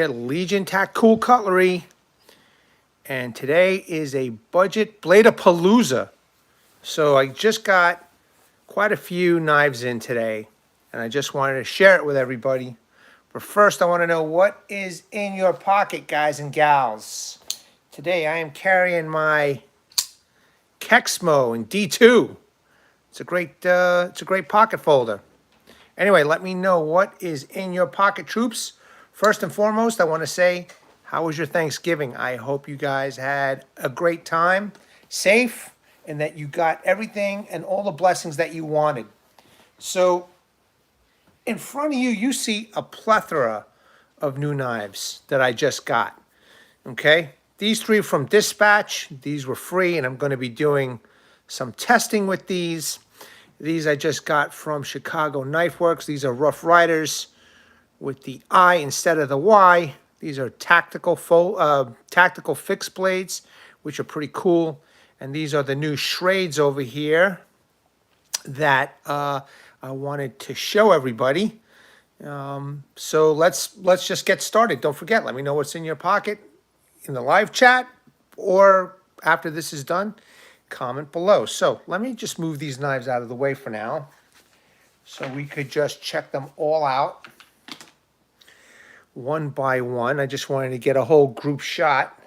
Legion Cool Cutlery, and today is a budget Bladesapalooza. So I just got quite a few knives in today, and I just wanted to share it with everybody. But first, I want to know what is in your pocket, guys and gals. Today I am carrying my Kexmo in D2. It's a great pocket folder. Anyway, let me know what is in your pocket, troops. First and foremost, I want to say, how was your Thanksgiving? I hope you guys had a great time, safe, and that you got everything and all the blessings that you wanted. So, in front of you, you see a plethora of new knives that I just got. Okay? These three from Dispatch, these were free, and I'm going to be doing some testing with these. These I just got from Chicago Knife Works. These are Rough Riders with the I instead of the Y. These are tactical fixed blades, which are pretty cool. And these are the new Shrades over here that I wanted to show everybody. So let's just get started. Don't forget, let me know what's in your pocket in the live chat, or after this is done, comment below. So let me just move these knives out of the way for now, so we could just check them all out one by one. I just wanted to get a whole group shot.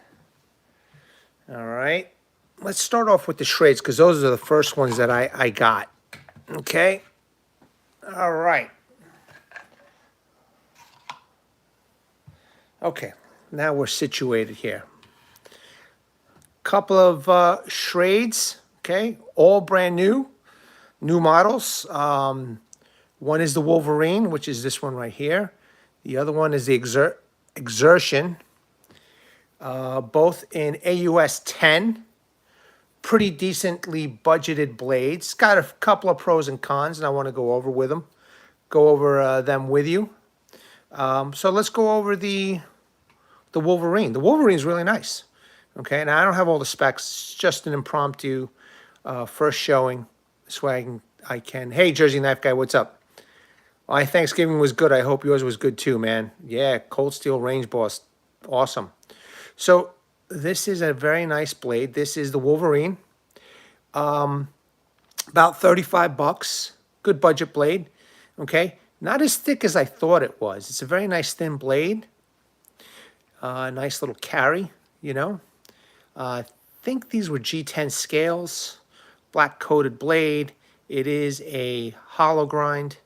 All right, let's start off with the Shrades, because those are the first ones that I got. Okay, all right. Okay, now we're situated here. Couple of Shrades, okay, all brand new models. One is the Wolverine, which is this one right here. The other one is the Exertion, both in AUS 10. Pretty decently budgeted blades. Got a couple of pros and cons, and I want to go over them with you. So let's go over the Wolverine. The Wolverine is really nice. Okay, and I don't have all the specs. It's just an impromptu first showing. This way I can. Hey, Jersey Knife Guy, what's up? My Thanksgiving was good. I hope yours was good too, man. Yeah, Cold Steel Range Boss, awesome. So this is a very nice blade. This is the Wolverine. About $35. Good budget blade. Okay, not as thick as I thought it was. It's a very nice thin blade. Nice little carry, you know. I think these were G10 scales, black coated blade. It is a hollow grind,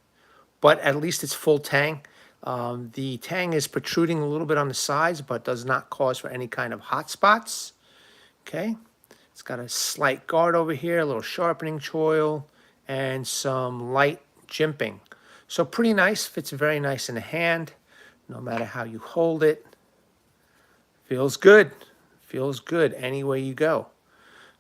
but at least it's full tang. The tang is protruding a little bit on the sides, but does not cause for any kind of hot spots. Okay, it's got a slight guard over here, a little sharpening choil, and some light jimping. So pretty nice, fits very nice in the hand, no matter how you hold it. Feels good. Feels good any way you go.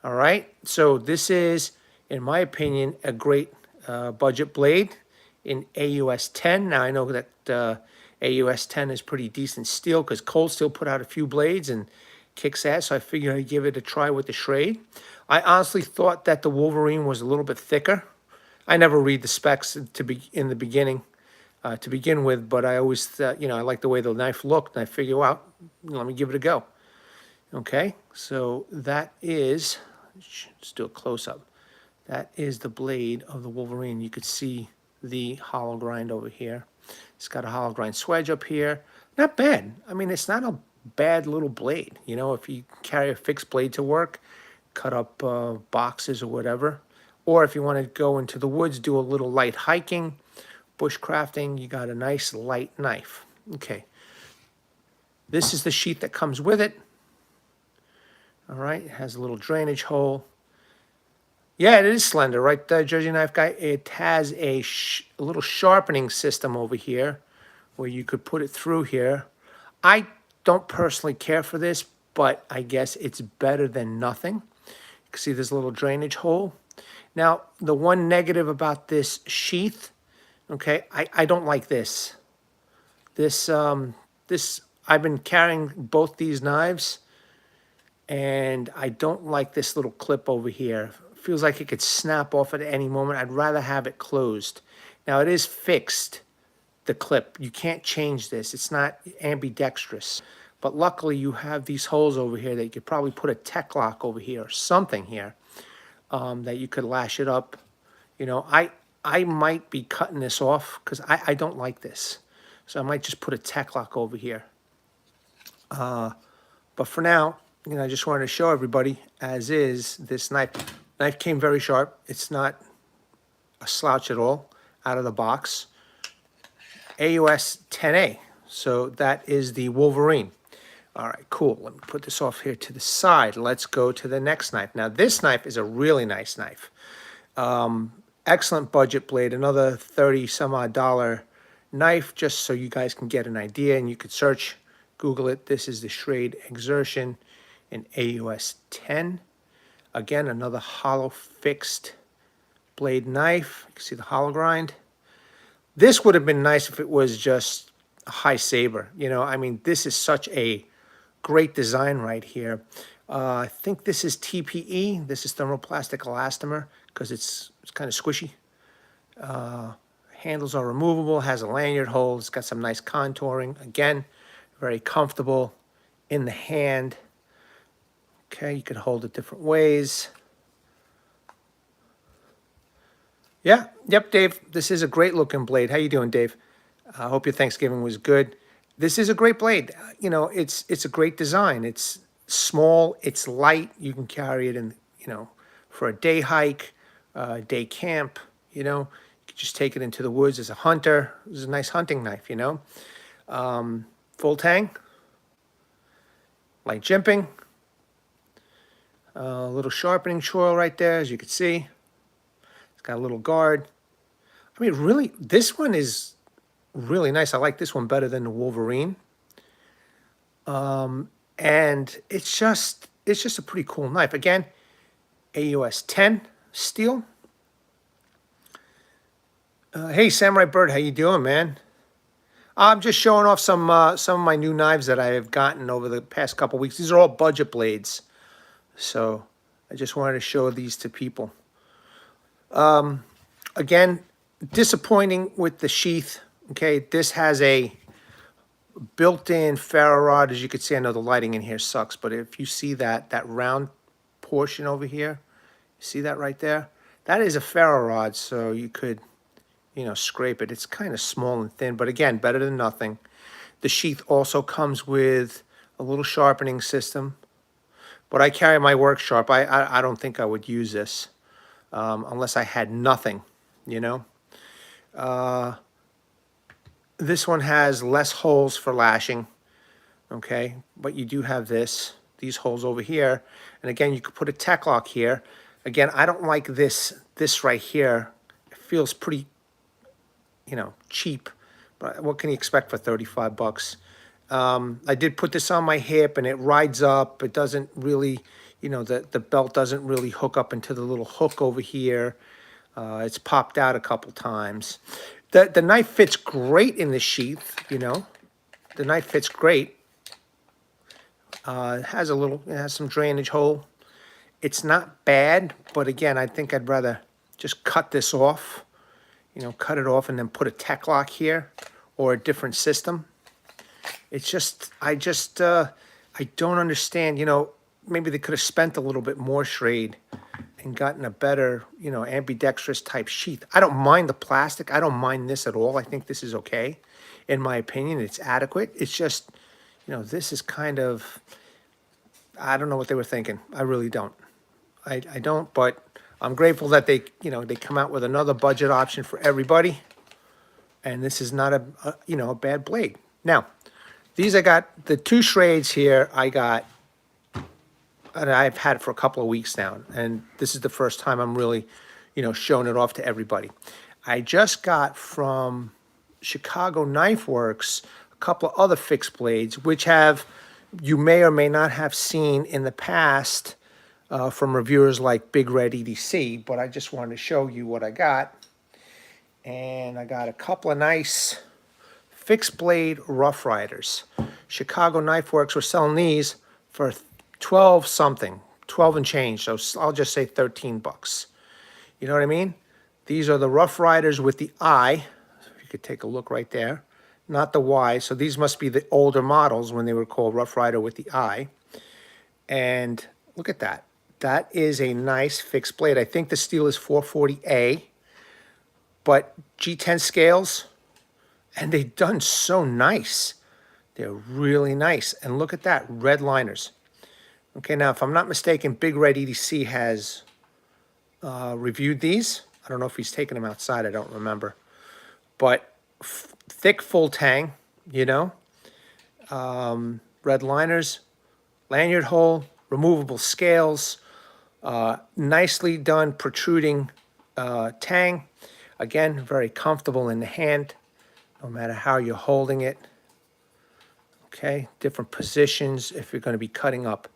All right, so this is, in my opinion, a great budget blade in AUS 10. Now I know that AUS 10 is pretty decent steel, because Cold Steel put out a few blades and kicks ass, so I figured I'd give it a try with the Shrade. I honestly thought that the Wolverine was a little bit thicker. I never read the specs in the beginning to begin with, but I always thought, I like the way the knife looked, and I figured, well, let me give it a go. Okay, so that is, let's do a close-up. That is the blade of the Wolverine. You could see the hollow grind over here. It's got a hollow grind swedge up here. Not bad. I mean, it's not a bad little blade. You know, if you carry a fixed blade to work, cut up boxes or whatever. Or if you want to go into the woods, do a little light hiking, bushcrafting, you got a nice light knife. Okay. This is the sheath that comes with it. All right, it has a little drainage hole. Yeah, it is slender, right, Jersey Knife Guy? It has a little sharpening system over here where you could put it through here. I don't personally care for this, but I guess it's better than nothing. You can see this little drainage hole. Now, the one negative about this sheath, okay, I don't like this. I've been carrying both these knives, and I don't like this little clip over here. Feels like it could snap off at any moment. I'd rather have it closed. Now, it is fixed the clip. You can't change this. It's not ambidextrous. But luckily you have these holes over here that you could probably put a tech lock over here or something here that you could lash it up. You know, I might be cutting this off because I don't like this. So I might just put a tech lock over here. But for now, you know, I just wanted to show everybody, as is, this knife. Knife came very sharp. It's not a slouch at all out of the box. AUS 10A. So that is the Wolverine. All right, cool. Let me put this off here to the side. Let's go to the next knife. Now, this knife is a really nice knife. Excellent budget blade, another 30 some odd dollar knife, just so you guys can get an idea, and you could search, Google it. This is the Schrade Exertion in AUS 10. Again, another hollow fixed blade knife. You can see the hollow grind. This would have been nice if it was just a high saber. You know, I mean, this is such a great design right here. I think this is TPE. This is thermoplastic elastomer because it's kind of squishy. Handles are removable, has a lanyard hole. It's got some nice contouring. Again, very comfortable in the hand. Okay, you could hold it different ways. Yeah, yep, Dave. This is a great looking blade. How you doing, Dave? I hope your Thanksgiving was good. This is a great blade. You know, it's a great design. It's small, it's light. You can carry it in, you know, for a day hike, day camp, you know. You could just take it into the woods as a hunter. This is a nice hunting knife, you know. Full tang, light jimping, a little sharpening choil right there, as you can see. It's got a little guard. I mean, really, this one is really nice. I like this one better than the Wolverine. And it's just a pretty cool knife. Again, AUS 10 steel. Hey, Samurai Bird, how you doing, man? I'm just showing off some of my new knives that I have gotten over the past couple weeks. These are all budget blades, so I just wanted to show these to people. Again, disappointing with the sheath. Okay, this has a built-in ferro rod. As you can see, I know the lighting in here sucks, but if you see that round portion over here, see that right there? That is a ferro rod, so you could, you know, scrape it. It's kind of small and thin, but again, better than nothing. The sheath also comes with a little sharpening system, but I carry my work sharp. I don't think I would use this unless I had nothing, you know. This one has less holes for lashing, okay, but you do have these holes over here, and again, you could put a tech lock here. Again, I don't like this right here. It feels pretty, you know, cheap, but what can you expect for 35 bucks? I did put this on my hip, and it rides up. It doesn't really, you know, the belt doesn't really hook up into the little hook over here. It's popped out a couple times. The knife fits great in the sheath, you know. The knife fits great. It has some drainage hole. It's not bad, but again, I think I'd rather just cut this off, you know, cut it off and then put a tech lock here or a different system. It's just, I don't understand, you know, maybe they could have spent a little bit more, Schrade, and gotten a better, you know, ambidextrous type sheath. I don't mind the plastic. I don't mind this at all. I think this is okay. In my opinion, it's adequate. It's just, you know, this is kind of, I don't know what they were thinking. I really don't. I don't, but I'm grateful that they, you know, they come out with another budget option for everybody. And this is not you know, a bad blade. Now, these I got, the two Schrades here, I got, and I've had it for a couple of weeks now, and this is the first time I'm really, you know, showing it off to everybody. I just got from Chicago Knife Works a couple of other fixed blades, which you may or may not have seen in the past from reviewers like Big Red EDC, but I just wanted to show you what I got. And I got a couple of nice fixed blade Rough Riders. Chicago Knife Works were selling these for 12 something, 12 and change, so I'll just say 13 bucks. You know what I mean? These are the Rough Riders with the eye. If You could take a look right there. Not the Y, so these must be the older models when they were called Rough Rider with the I. And look at that. That is a nice fixed blade. I think the steel is 440A, but G10 scales, and they've done so nice. They're really nice. And look at that, red liners. Okay, now if I'm not mistaken, Big Red EDC has reviewed these. I don't know if he's taken them outside, I don't remember. But thick full tang, you know. Red liners, lanyard hole, removable scales, nicely done protruding tang. Again, very comfortable in the hand, no matter how you're holding it. Okay, different positions if you're going to be cutting up,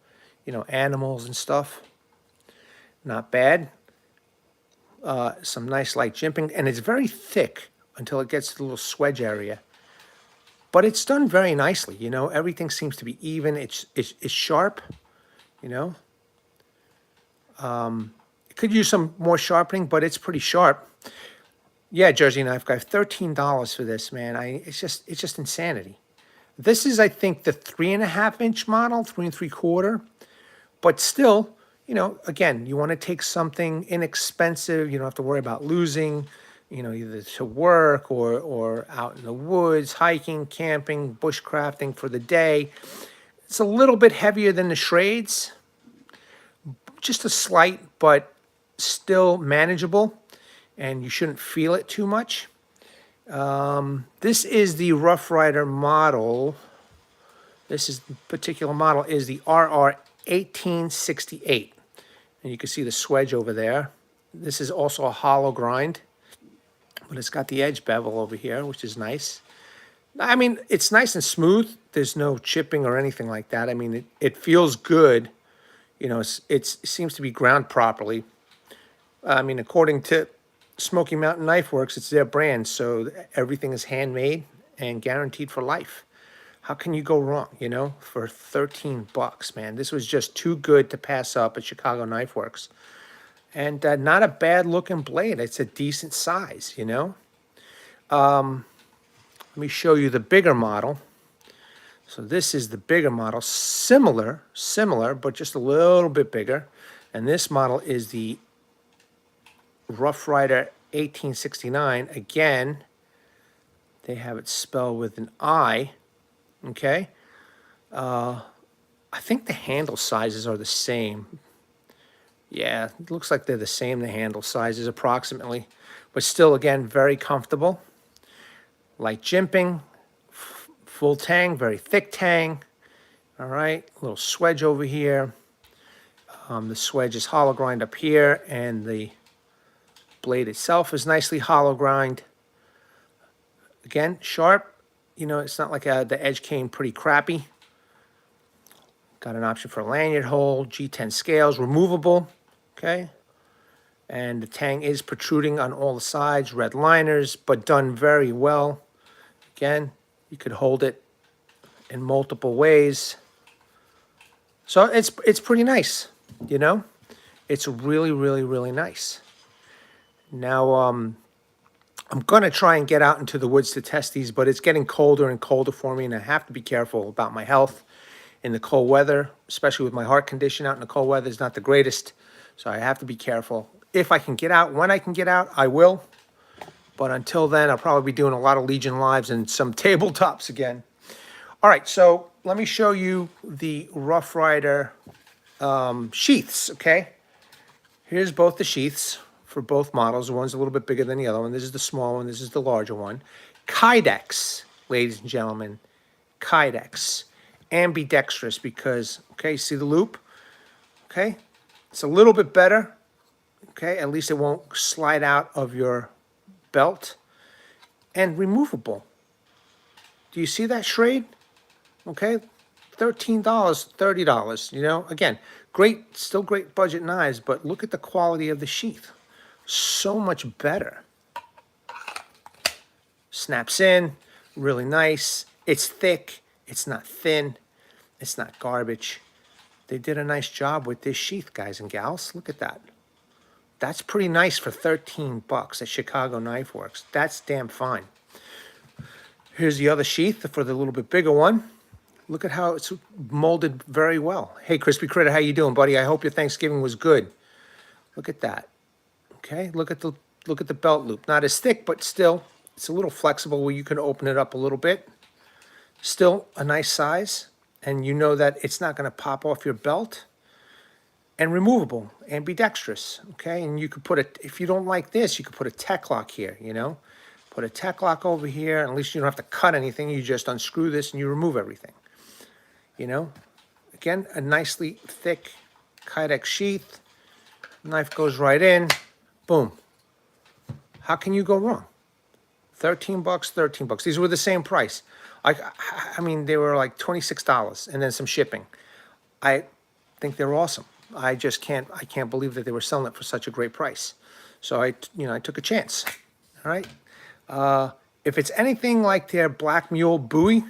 you know, animals and stuff. Not bad. Some nice light jimping, and it's very thick until it gets to the little swedge area. But it's done very nicely, you know. Everything seems to be even. It's sharp, you know. It could use some more sharpening, but it's pretty sharp. Yeah, Jersey Knife Guy, $13 for this, man. It's just insanity. This is, I think, the 3.5-inch model, 3 3/4. But still, you know, again, you want to take something inexpensive. You don't have to worry about losing, you know, either to work or out in the woods, hiking, camping, bushcrafting for the day. It's a little bit heavier than the Shrades. Just a slight, but still manageable. And you shouldn't feel it too much. This is the Rough Rider model. This particular model is the RR 1868. And you can see the swedge over there. This is also a hollow grind, but it's got the edge bevel over here, which is nice. I mean, it's nice and smooth. There's no chipping or anything like that. I mean, it feels good. You know, it seems to be ground properly. I mean, according to Smoky Mountain Knife Works, it's their brand, so everything is handmade and guaranteed for life. How can you go wrong, you know, for $13, man? This was just too good to pass up at Chicago Knife Works. And not a bad looking blade. It's a decent size, you know. Let me show you the bigger model. So this is the bigger model, similar, but just a little bit bigger. And this model is the Rough Rider 1869. Again, they have it spelled with an I. Okay. I think the handle sizes are the same. Yeah, it looks like they're the same, the handle sizes approximately. But still, again, very comfortable. Light jimping, full tang, very thick tang. All right, a little swedge over here. The swedge is hollow grind up here, and the blade itself is nicely hollow grind. Again, sharp. You know, it's not like the edge came pretty crappy. Got an option for a lanyard hole, G10 scales, removable, okay? And the tang is protruding on all the sides, red liners, but done very well. Again, you could hold it in multiple ways. So it's pretty nice, you know? It's really, really, really nice. Now, I'm going to try and get out into the woods to test these, but it's getting colder and colder for me, and I have to be careful about my health in the cold weather, especially with my heart condition. Out in the cold weather is not the greatest, so I have to be careful. If I can get out, when I can get out, I will. But until then, I'll probably be doing a lot of Legion Lives and some tabletops again. All right, so let me show you the Rough Rider sheaths, okay? Here's both the sheaths for both models. The one's a little bit bigger than the other one. This is the small one. This is the larger one. Kydex, ladies and gentlemen. Kydex. Ambidextrous because, okay, see the loop? Okay, it's a little bit better. Okay, at least it won't slide out of your belt. And removable. Do you see that Shrade? Okay, $13, $30, you know? Again, great, still great budget knives, but look at the quality of the sheath. So much better. Snaps in, really nice. It's thick, it's not thin, it's not garbage. They did a nice job with this sheath, guys and gals. Look at that. That's pretty nice for $13 at Chicago Knife Works. That's damn fine. Here's the other sheath for the little bit bigger one. Look at how it's molded very well. Hey, Crispy Critter, how you doing, buddy? I hope your Thanksgiving was good. Look at that. Okay, look at the belt loop. Not as thick, but still, it's a little flexible where you can open it up a little bit. Still a nice size, and you know that it's not going to pop off your belt. And removable, ambidextrous. Okay, and you could put it, if you don't like this, you could put a tech lock here. You know, put a tech lock over here, and at least you don't have to cut anything. You just unscrew this and you remove everything. You know, again, a nicely thick Kydex sheath. Knife goes right in. Boom. How can you go wrong? 13 bucks, 13 bucks. These were the same price. I mean, they were like $26 and then some shipping. I think they're awesome. I can't believe that they were selling it for such a great price. So I took a chance. All right. If it's anything like their Black Mule buoy,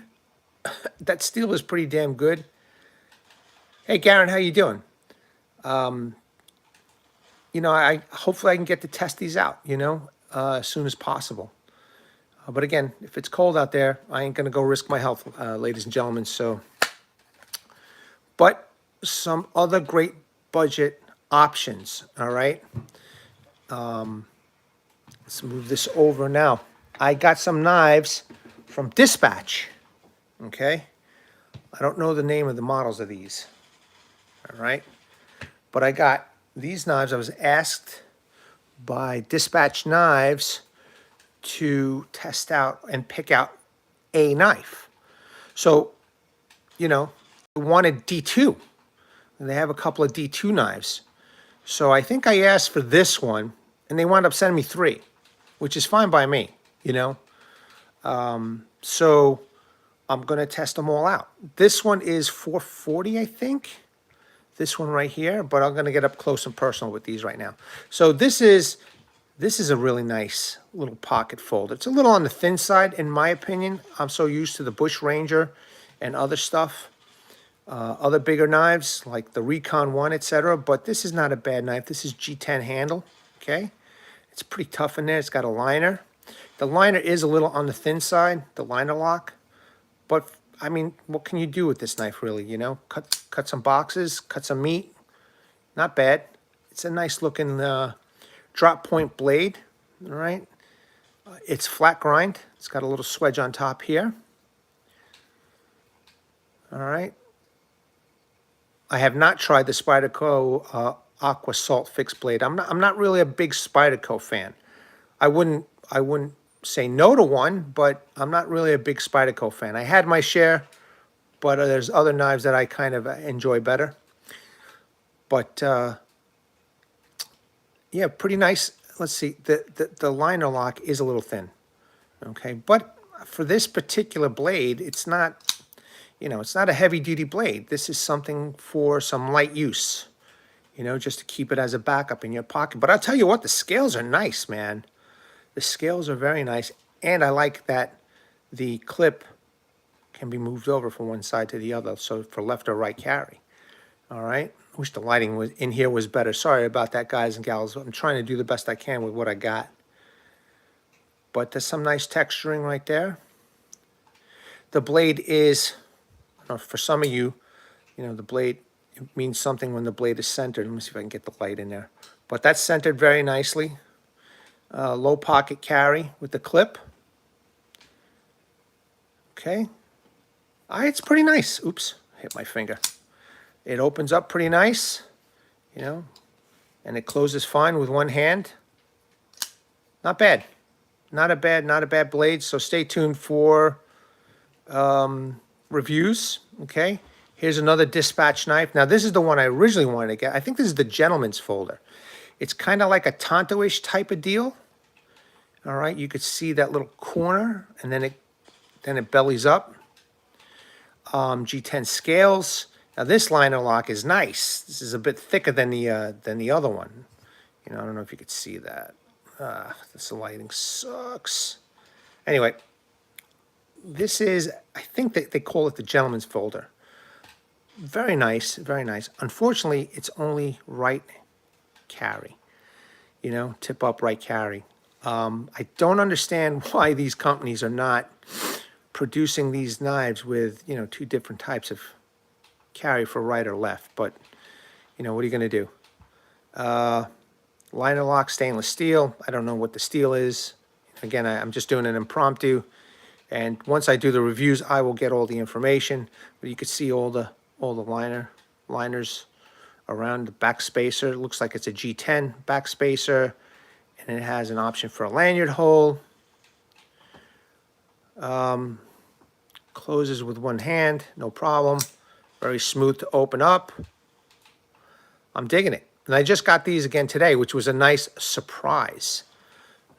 that steel is pretty damn good. Hey, Garen, how you doing? Hopefully I can get to test these out, as soon as possible. But again, if it's cold out there, I ain't gonna go risk my health, ladies and gentlemen. So, but some other great budget options. All right. Let's move this over now. I got some knives from Dispatch. Okay. I don't know the name of the models of these. All right. But I got these knives. I was asked by Dispatch Knives to test out and pick out a knife. So, I wanted D2. And they have a couple of D2 knives. So I think I asked for this one, and they wound up sending me 3, which is fine by me, So I'm going to test them all out. This one is $440, I think. This one right here, but I'm going to get up close and personal with these right now. So this is a really nice little pocket folder. It's a little on the thin side, in my opinion. I'm so used to the Bush Ranger and other stuff, other bigger knives like the Recon 1, etc. But this is not a bad knife. This is G10 handle, okay? It's pretty tough in there. It's got a liner. The liner is a little on the thin side, the liner lock. But, I mean, what can you do with this knife, really, Cut some boxes, cut some meat. Not bad. It's a nice looking drop point blade, all right? It's flat grind. It's got a little swedge on top here. All right. I have not tried the Spyderco Aqua Salt fixed blade. I'm not really a big Spyderco fan. I wouldn't say no to one, but I'm not really a big Spyderco fan. I had my share, but there's other knives that I kind of enjoy better. But yeah, pretty nice. Let's see, the liner lock is a little thin, okay? But for this particular blade, it's not, it's not a heavy-duty blade. This is something for some light use, just to keep it as a backup in your pocket. But I'll tell you what, the scales are nice, man. The scales are very nice, and I like that the clip can be moved over from one side to the other, so for left or right carry. All right. Wish the lighting was in here was better. Sorry about that, guys and gals. I'm trying to do the best I can with what I got. But there's some nice texturing right there. The blade is, for some of you, the blade, it means something when the blade is centered. Let me see if I can get the light in there. But that's centered very nicely. Low pocket carry with the clip. Okay. It's pretty nice. Oops, hit my finger. It opens up pretty nice, and it closes fine with one hand. Not bad. Not a bad blade. So stay tuned for reviews, okay? Here's another Dispatch knife. Now, this is the one I originally wanted to get. I think this is the gentleman's folder. It's kind of like a Tonto-ish type of deal. All right, you could see that little corner, and then it bellies up. G10 scales. Now this liner lock is nice. This is a bit thicker than the other one. I don't know if you could see that. This lighting sucks. Anyway, this is, I think they call it the gentleman's folder. Very nice, very nice. Unfortunately, it's only right carry. Tip up right carry. I don't understand why these companies are not producing these knives with, you know, two different types of carry for right or left. But, you know, what are you going to do? Liner lock, stainless steel. I don't know what the steel is. Again, I'm just doing an impromptu. And once I do the reviews, I will get all the information. But you can see all the liners around the back spacer. It looks like it's a G10 back spacer, and it has an option for a lanyard hole. Closes with one hand, no problem. Very smooth to open up. I'm digging it. And I just got these again today, which was a nice surprise.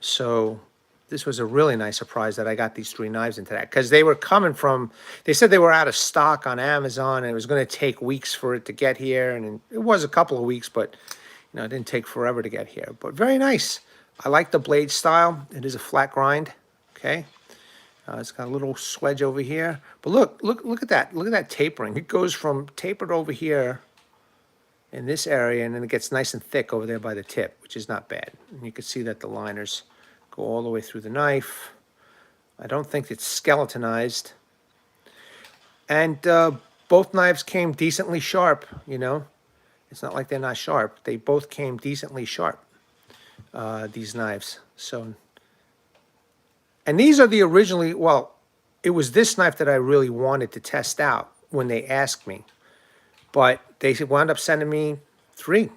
So this was a really nice surprise that I got these 3 knives into that, because they were coming from, they said they were out of stock on Amazon, and it was going to take weeks for it to get here. And it was a couple of weeks, but, you know, it didn't take forever to get here. But very nice. I like the blade style. It is a flat grind, okay? It's got a little swedge over here. But look at that. Look at that tapering. It goes from tapered over here in this area, and then it gets nice and thick over there by the tip, which is not bad. And you can see that the liners go all the way through the knife. I don't think it's skeletonized. And both knives came decently sharp, you know. It's not like they're not sharp. They both came decently sharp, these knives. So, and these are the originally, well, it was this knife that I really wanted to test out when they asked me. But they wound up sending me 3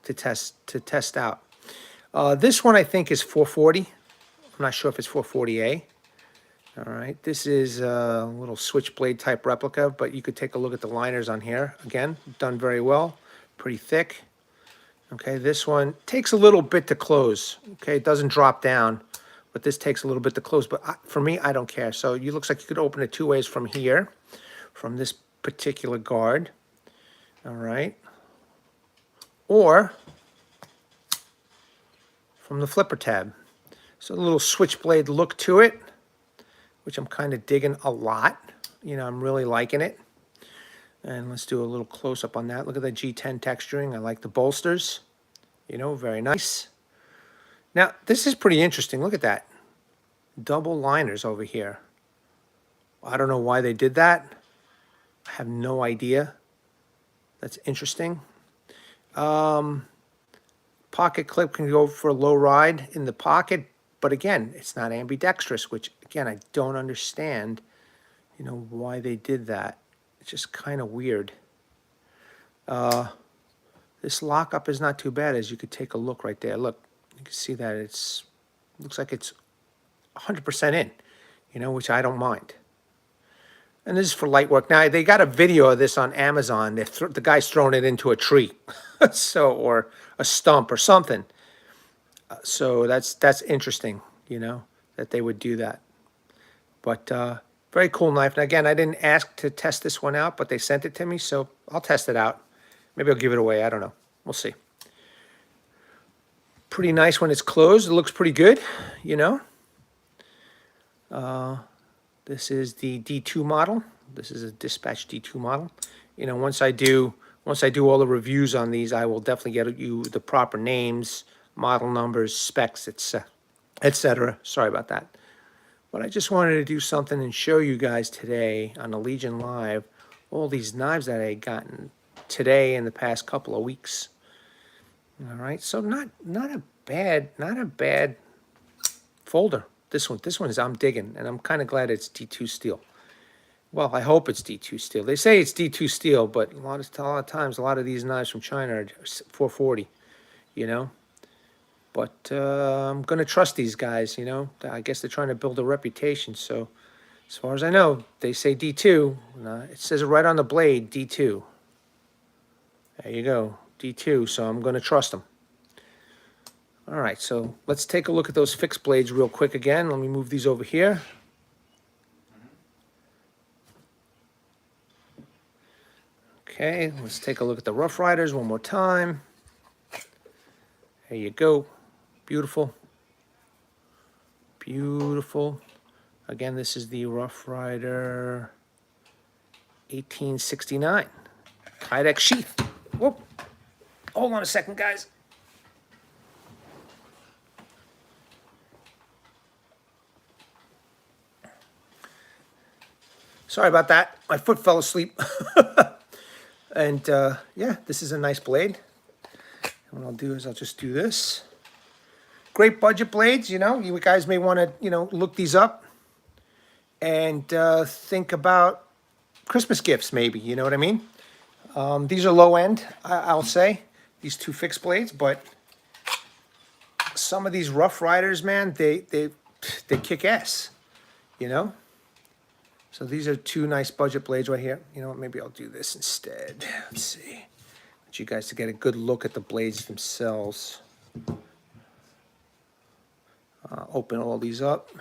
to test out. This one I think is 440. I'm not sure if it's 440A. All right, this is a little switchblade type replica, but you could take a look at the liners on here. Again, done very well, pretty thick. Okay, this one takes a little bit to close. Okay, it doesn't drop down, but this takes a little bit to close. But for me, I don't care. So it looks like you could open it 2 ways from here, from this particular guard. All right. Or from the flipper tab. So a little switchblade look to it, which I'm kind of digging a lot. You know, I'm really liking it. And let's do a little close-up on that. Look at the G10 texturing. I like the bolsters. You know, very nice. Now, this is pretty interesting. Look at that. Double liners over here. I don't know why they did that. I have no idea. That's interesting. Pocket clip can go for a low ride in the pocket, but again, it's not ambidextrous, which again, I don't understand, you know, why they did that. It's just kind of weird. This lockup is not too bad, as you could take a look right there. Look, you can see that looks like it's 100% in, you know, which I don't mind. And this is for light work. Now, they got a video of this on Amazon. The guy's throwing it into a tree, so, or a stump or something. So that's interesting, you know, that they would do that. But very cool knife. And again, I didn't ask to test this one out, but they sent it to me, so I'll test it out. Maybe I'll give it away. I don't know. We'll see. Pretty nice when it's closed. It looks pretty good, you know. This is the D2 model. This is a Dispatch D2 model. You know, once I do all the reviews on these, I will definitely get you the proper names, model numbers, specs, etc. Sorry about that. But I just wanted to do something and show you guys today on the Legion Live all these knives that I had gotten today in the past couple of weeks. All right, so not a bad folder. This one is, I'm digging, and I'm kind of glad it's D2 steel. Well, I hope it's D2 steel. They say it's D2 steel, but a lot of times, a lot of these knives from China are 440, you know. But I'm going to trust these guys, you know. I guess they're trying to build a reputation. So as far as I know, they say D2. It says it right on the blade, D2. There you go, D2. So I'm going to trust them. All right, so let's take a look at those fixed blades real quick again. Let me move these over here. Okay, let's take a look at the Rough Riders one more time. There you go. Beautiful. Beautiful. Again, this is the Rough Rider 1869. Kydex sheath. Whoop. Hold on a second, guys. Sorry about that. My foot fell asleep. And yeah, this is a nice blade. And what I'll do is I'll just do this. Great budget blades, you know. You guys may want to, you know, look these up and think about Christmas gifts, maybe. You know what I mean? These are low end, I'll say. These two fixed blades, but some of these Rough Riders, man, they kick ass. You know. So these are two nice budget blades right here. You know what? Maybe I'll do this instead. Let's see. I want you guys to get a good look at the blades themselves. Open all these up.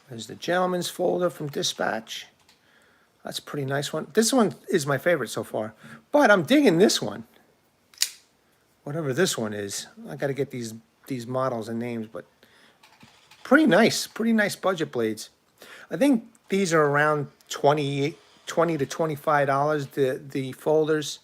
There's the gentleman's folder from Dispatch. That's a pretty nice one. This one is my favorite so far, but I'm digging this one. Whatever this one is. I got to get these models and names, but pretty nice budget blades. I think these are around $20 to $25. The folders,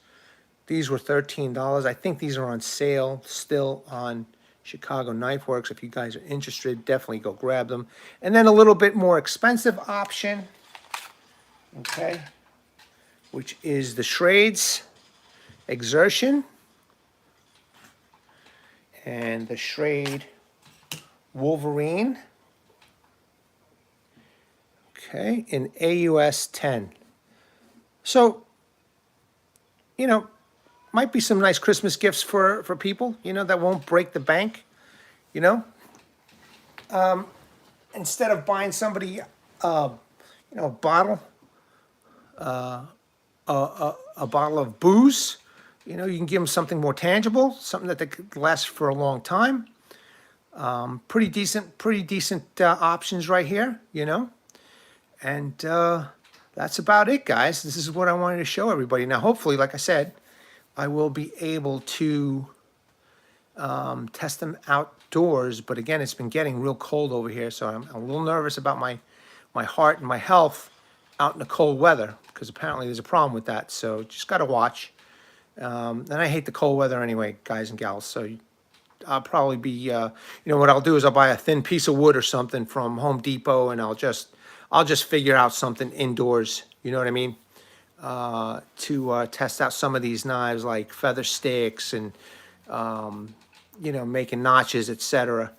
these were $13. I think these are on sale still on Chicago Knife Works. If you guys are interested, definitely go grab them. And then a little bit more expensive option, okay, which is the Schrades Exertion and the Schrade Wolverine, okay, in AUS 10. So, you know, might be some nice Christmas gifts for people, you know, that won't break the bank, you know. Instead of buying somebody, you know, a bottle of booze, you know, you can give them something more tangible, something that they could last for a long time. Pretty decent options right here, you know. And that's about it, guys. This is what I wanted to show everybody. Now, hopefully, like I said, I will be able to test them outdoors. But again, it's been getting real cold over here, so I'm a little nervous about my heart and my health out in the cold weather, because apparently there's a problem with that. So just got to watch. And I hate the cold weather anyway, guys and gals. So I'll probably be, you know, what I'll do is I'll buy a thin piece of wood or something from Home Depot, and I'll just figure out something indoors. You know what I mean? To test out some of these knives, like feather sticks and you know, making notches, etc.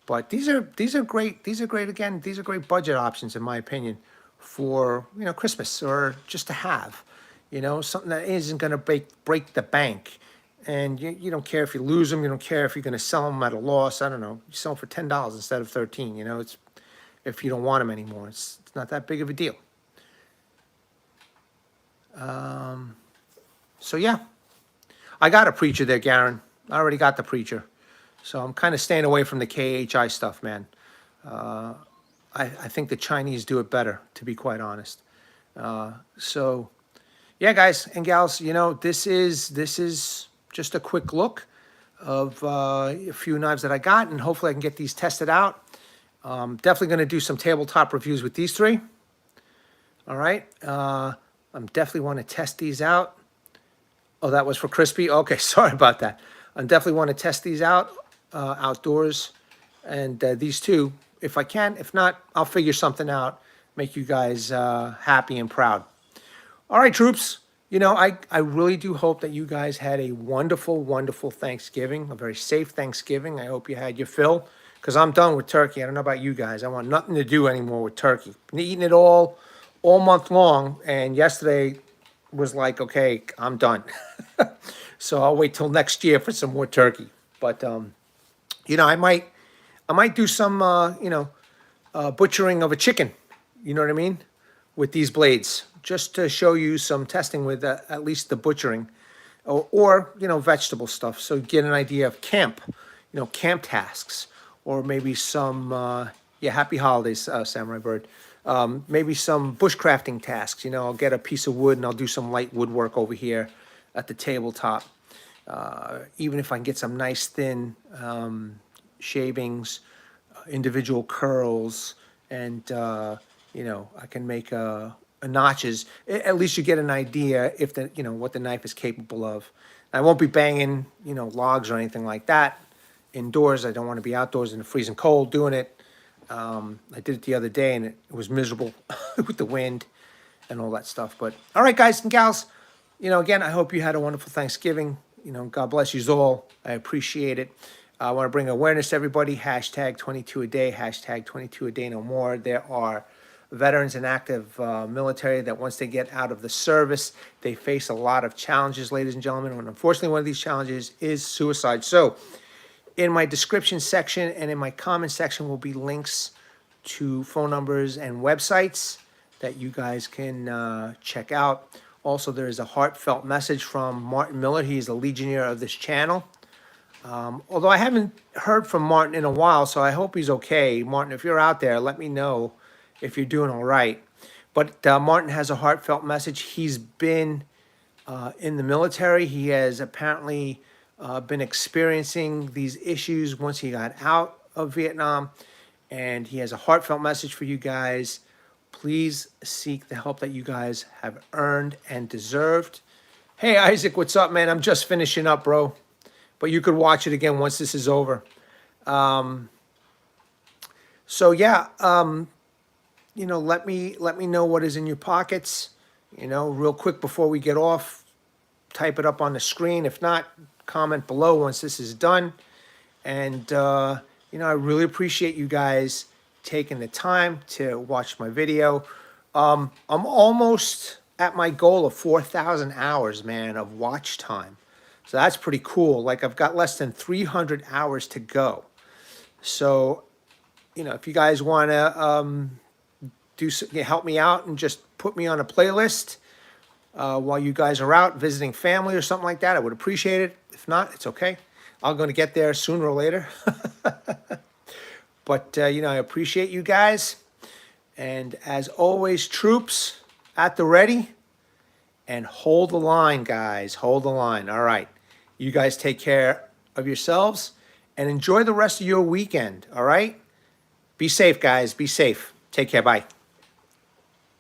But these are great. These are great. Again, these are great budget options, in my opinion, for, you know, Christmas or just to have. You know, something that isn't going to break the bank. And you don't care if you lose them. You don't care if you're going to sell them at a loss. I don't know. You sell them for $10 instead of $13. You know, it's, if you don't want them anymore, it's not that big of a deal. So yeah, I got a preacher there, Garen. I already got the preacher. So I'm kind of staying away from the KHI stuff, man. I think the Chinese do it better, to be quite honest. So yeah, guys and gals, you know, this is just a quick look of a few knives that I got, and hopefully I can get these tested out. Definitely going to do some tabletop reviews with these three. All right. I'm definitely want to test these out. Oh, that was for Crispy? Okay, sorry about that. I definitely want to test these out outdoors. And these two, if I can. If not, I'll figure something out, make you guys happy and proud. All right, troops. You know, I really do hope that you guys had a wonderful, wonderful Thanksgiving, a very safe Thanksgiving. I hope you had your fill, because I'm done with turkey. I don't know about you guys. I want nothing to do anymore with turkey. Been eating it all month long, and yesterday was like, okay, I'm done. So I'll wait till next year for some more turkey. But you know, I might do some you know, butchering of a chicken. You know what I mean? With these blades, just to show you some testing with at least the butchering, or you know, vegetable stuff. So get an idea of camp, you know, camp tasks, or maybe some yeah, happy holidays, Samurai Bird. Maybe some bushcrafting tasks. You know, I'll get a piece of wood and I'll do some light woodwork over here at the tabletop. Even if I can get some nice thin shavings, individual curls, and you know, I can make notches. At least you get an idea if the, you know, what the knife is capable of. I won't be banging, you know, logs or anything like that indoors. I don't want to be outdoors in the freezing cold doing it. I did it the other day and it was miserable with the wind and all that stuff. But all right, guys and gals, you know, again, I hope you had a wonderful Thanksgiving. You know, God bless you all. I appreciate it. I want to bring awareness to everybody. Hashtag 22 a day. Hashtag 22 a day no more. There are veterans and active military that once they get out of the service, they face a lot of challenges, ladies and gentlemen. And unfortunately, one of these challenges is suicide. So in my description section and in my comment section will be links to phone numbers and websites that you guys can check out. Also, there is a heartfelt message from Martin Miller. He is a Legionnaire of this channel. Although I haven't heard from Martin in a while, so I hope he's okay. Martin, if you're out there, let me know if you're doing all right. But Martin has a heartfelt message. He's been in the military. He has apparently been experiencing these issues once he got out of Vietnam. And he has a heartfelt message for you guys. Please seek the help that you guys have earned and deserved. Hey, Isaac, what's up, man? I'm just finishing up, bro. But you could watch it again once this is over. So yeah, you know, let me know what is in your pockets. You know, real quick before we get off, type it up on the screen. If not, comment below once this is done. And you know, I really appreciate you guys taking the time to watch my video. I'm almost at my goal of 4,000 hours, man, of watch time. So that's pretty cool. Like, I've got less than 300 hours to go. So, you know, if you guys want to help me out and just put me on a playlist while you guys are out visiting family or something like that, I would appreciate it. If not, it's okay. I'm going to get there sooner or later. But, you know, I appreciate you guys. And as always, troops at the ready. And hold the line, guys. Hold the line. All right. You guys take care of yourselves and enjoy the rest of your weekend. All right? Be safe, guys. Be safe. Take care. Bye.